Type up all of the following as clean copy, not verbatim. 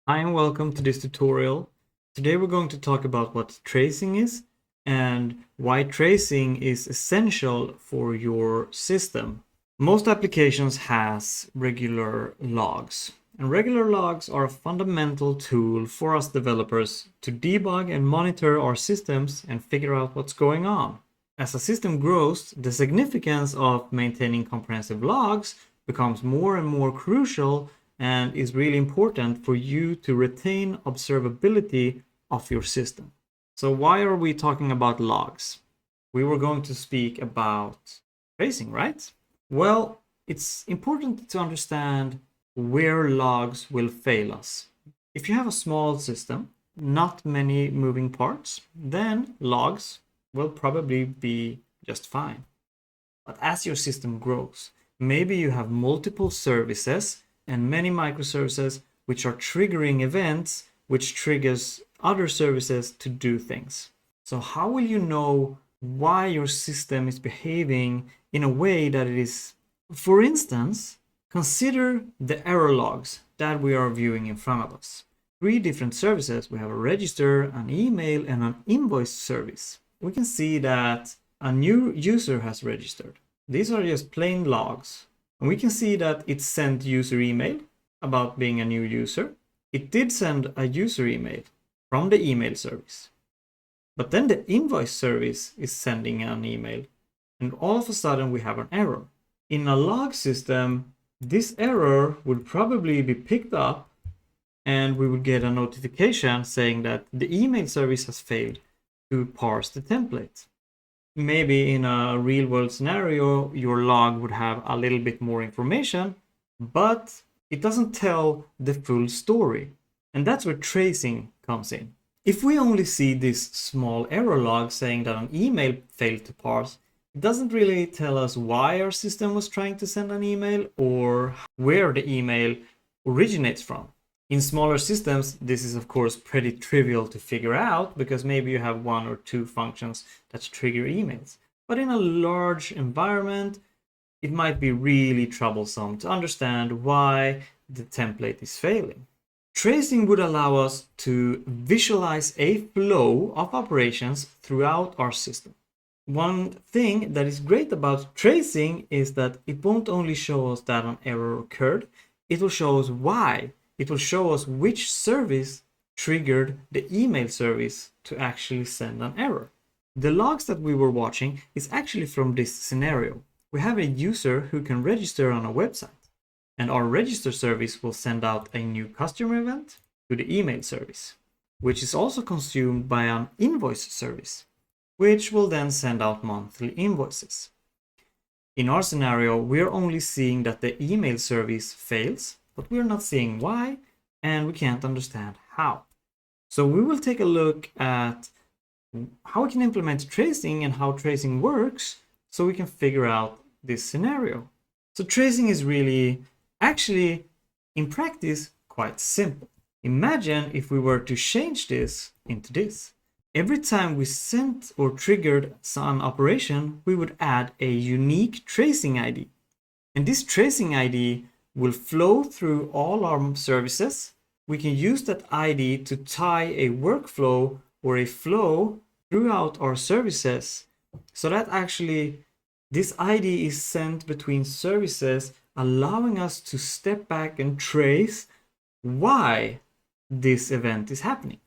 Hi and welcome to this tutorial. Today we're going to talk about what tracing is and why tracing is essential for your system. Most applications has regular logs, and regular logs are a fundamental tool for us developers to debug and monitor our systems and figure out what's going on. As a system grows, the significance of maintaining comprehensive logs becomes more and more crucial and is really important for you to retain observability of your system. So why are we talking about logs? We were going to speak about tracing, right? Well, it's important to understand where logs will fail us. If you have a small system, not many moving parts, then logs will probably be just fine. But as your system grows, maybe you have multiple services and many microservices which are triggering events which triggers other services to do things. So how will you know why your system is behaving in a way that it is? For instance, consider the error logs that we are viewing in front of us. Three different services. We have a register, an email, and an invoice service. We can see that a new user has registered. These are just plain logs. And we can see that it sent user email about being a new user. It did send a user email from the email service. But then the invoice service is sending an email. And all of a sudden we have an error. In a log system, this error would probably be picked up and we would get a notification saying that the email service has failed to parse the template. Maybe in a real world scenario, your log would have a little bit more information, but it doesn't tell the full story. And that's where tracing comes in. If we only see this small error log saying that an email failed to parse, it doesn't really tell us why our system was trying to send an email or where the email originates from. In smaller systems, this is of course pretty trivial to figure out because maybe you have one or two functions that trigger emails. But in a large environment, it might be really troublesome to understand why the template is failing. Tracing would allow us to visualize a flow of operations throughout our system. One thing that is great about tracing is that it won't only show us that an error occurred, it will show us why. It will show us which service triggered the email service to actually send an error. The logs that we were watching is actually from this scenario. We have a user who can register on a website, and our register service will send out a new customer event to the email service, which is also consumed by an invoice service, which will then send out monthly invoices. In our scenario, we're only seeing that the email service fails, but we're not seeing why, and we can't understand how. So we will take a look at how we can implement tracing and how tracing works so we can figure out this scenario. So tracing is really, actually, in practice, quite simple. Imagine if we were to change this into this. Every time we sent or triggered some operation, we would add a unique tracing ID. And this tracing ID will flow through all our services. We can use that ID to tie a workflow or a flow throughout our services so that actually this ID is sent between services, allowing us to step back and trace why this event is happening.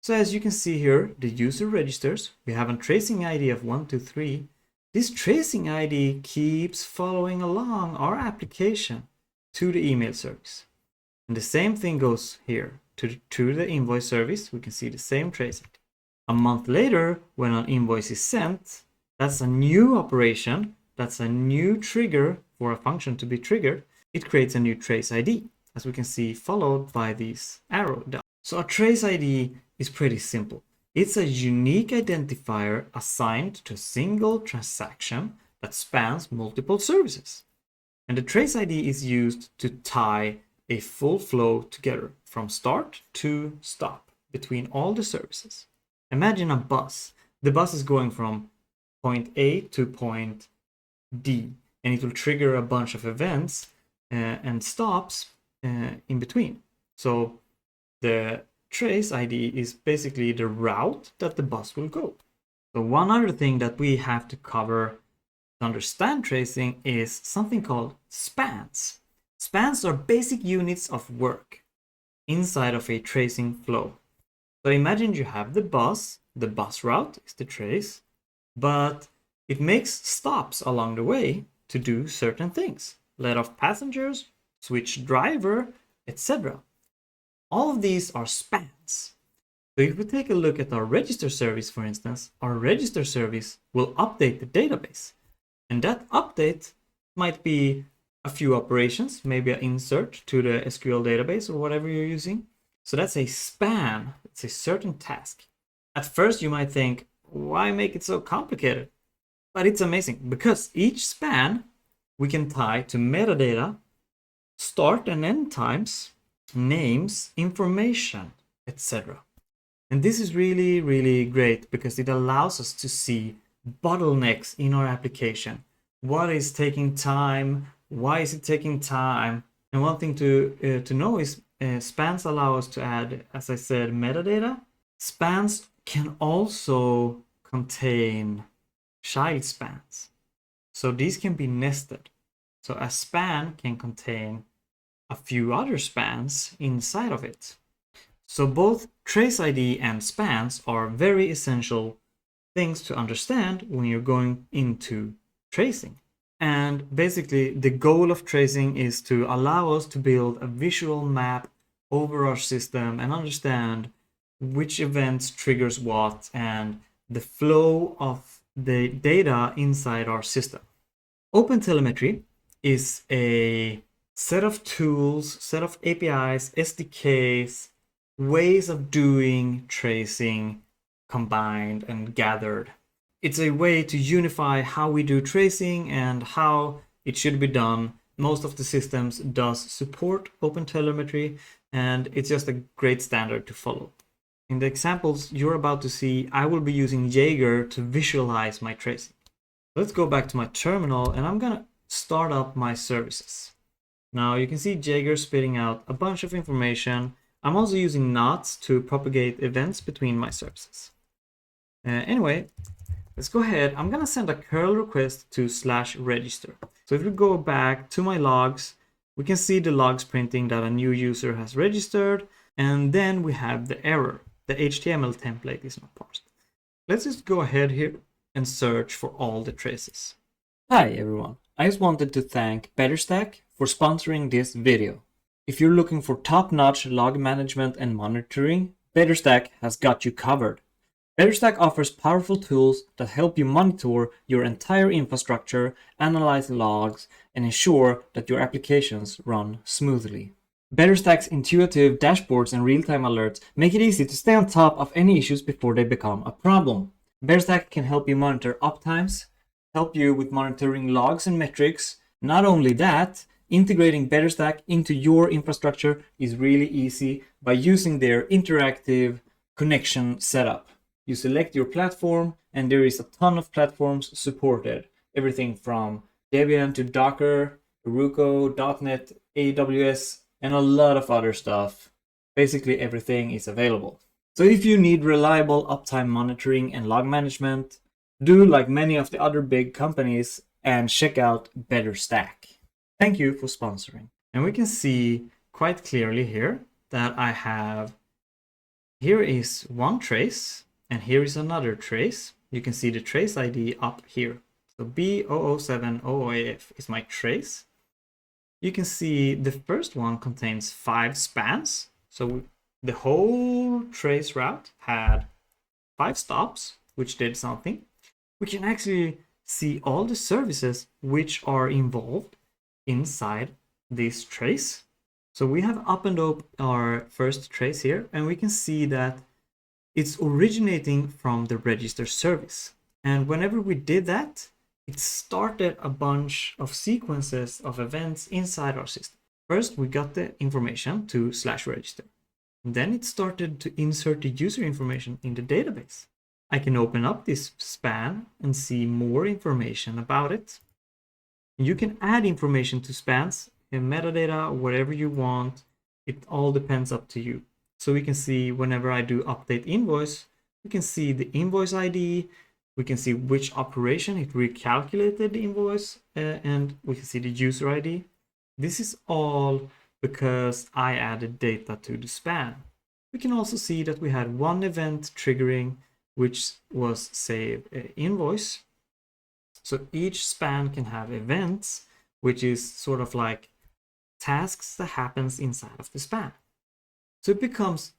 So as you can see here, the user registers. We have a tracing ID of 123. This tracing ID keeps following along our application to the email service. And the same thing goes here to the invoice service. We can see the same trace ID. A month later, when an invoice is sent, that's a new operation. That's a new trigger for a function to be triggered. It creates a new trace ID, as we can see, followed by these arrows. So a trace ID is pretty simple. It's a unique identifier assigned to a single transaction that spans multiple services. And the trace ID is used to tie a full flow together from start to stop between all the services. Imagine a bus. The bus is going from point A to point D, and it will trigger a bunch of events and stops in between. So The trace ID is basically the route that the bus will go. So one other thing that we have to cover to understand tracing is something called spans. Spans are basic units of work inside of a tracing flow. So imagine you have the bus route is the trace, but it makes stops along the way to do certain things. Let off passengers, switch driver, etc. All of these are spans. So if we take a look at our register service, for instance, our register service will update the database. And that update might be a few operations, maybe an insert to the SQL database or whatever you're using. So that's a span. It's a certain task. At first, you might think, why make it so complicated? But it's amazing because each span we can tie to metadata, start and end times, names, information, etc. And this is really, really great because it allows us to see bottlenecks in our application. What is taking time? Why is it taking time? And one thing to know is spans allow us to add, as I said, metadata. Spans can also contain child spans. So these can be nested. So a span can contain a few other spans inside of it. So both trace ID and spans are very essential things to understand when you're going into tracing. And basically the goal of tracing is to allow us to build a visual map over our system and understand which events triggers what and the flow of the data inside our system. Open Telemetry is a set of tools, set of APIs, SDKs, ways of doing tracing combined and gathered. It's a way to unify how we do tracing and how it should be done. Most of the systems does support Open Telemetry, and it's just a great standard to follow. In the examples you're about to see, I will be using Jaeger to visualize my tracing. Let's go back to my terminal and I'm gonna start up my services. Now you can see Jaeger spitting out a bunch of information. I'm also using knots to propagate events between my services. Anyway, let's go ahead. I'm gonna send a curl request to /register. So if we go back to my logs, we can see the logs printing that a new user has registered, and then we have the error. The HTML template is not parsed. Let's just go ahead here and search for all the traces. Hi everyone, I just wanted to thank BetterStack for sponsoring this video. If you're looking for top-notch log management and monitoring, BetterStack has got you covered. BetterStack offers powerful tools that help you monitor your entire infrastructure, analyze logs, and ensure that your applications run smoothly. BetterStack's intuitive dashboards and real-time alerts make it easy to stay on top of any issues before they become a problem. BetterStack can help you monitor uptimes, help you with monitoring logs and metrics. Not only that, integrating BetterStack into your infrastructure is really easy by using their interactive connection setup. You select your platform and there is a ton of platforms supported. Everything from Debian to Docker, Heroku, .NET, AWS, and a lot of other stuff. Basically everything is available. So if you need reliable uptime monitoring and log management, do like many of the other big companies and check out BetterStack. Thank you for sponsoring. And we can see quite clearly here that I have, here is one trace and here is another trace. You can see the trace ID up here. So B00700AF is my trace. You can see the first one contains 5 spans. So the whole trace route had 5 stops, which did something. We can actually see all the services which are involved inside this trace. So we have opened up our first trace here, and we can see that it's originating from the register service. And whenever we did that, it started a bunch of sequences of events inside our system. First, we got the information to /register. Then it started to insert the user information in the database. I can open up this span and see more information about it. You can add information to spans and metadata, whatever you want. It all depends up to you. So we can see whenever I do update invoice, we can see the invoice ID, we can see which operation it recalculated the invoice, and we can see the user ID. This is all because I added data to the span. We can also see that we had one event triggering, which was save invoice. So each span can have events, which is sort of like tasks that happens inside of the span. So it becomes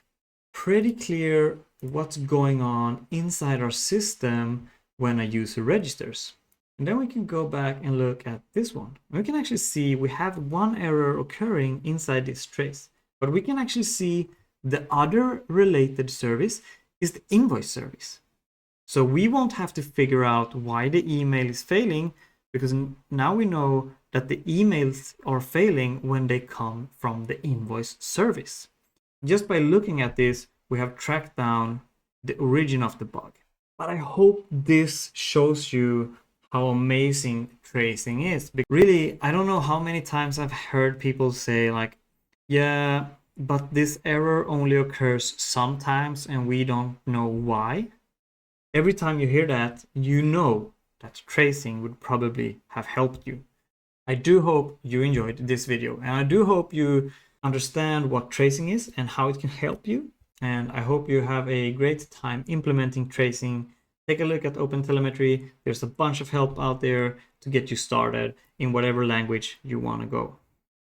pretty clear what's going on inside our system when a user registers. And then we can go back and look at this one. We can actually see we have one error occurring inside this trace, but we can actually see the other related service is the invoice service. So we won't have to figure out why the email is failing, because now we know that the emails are failing when they come from the invoice service. Just by looking at this, we have tracked down the origin of the bug. But I hope this shows you how amazing tracing is. Really, I don't know how many times I've heard people say like, yeah, but this error only occurs sometimes and we don't know why. Every time you hear that, you know that tracing would probably have helped you. I do hope you enjoyed this video, and I do hope you understand what tracing is and how it can help you. And I hope you have a great time implementing tracing. Take a look at Open Telemetry. There's a bunch of help out there to get you started in whatever language you want to go.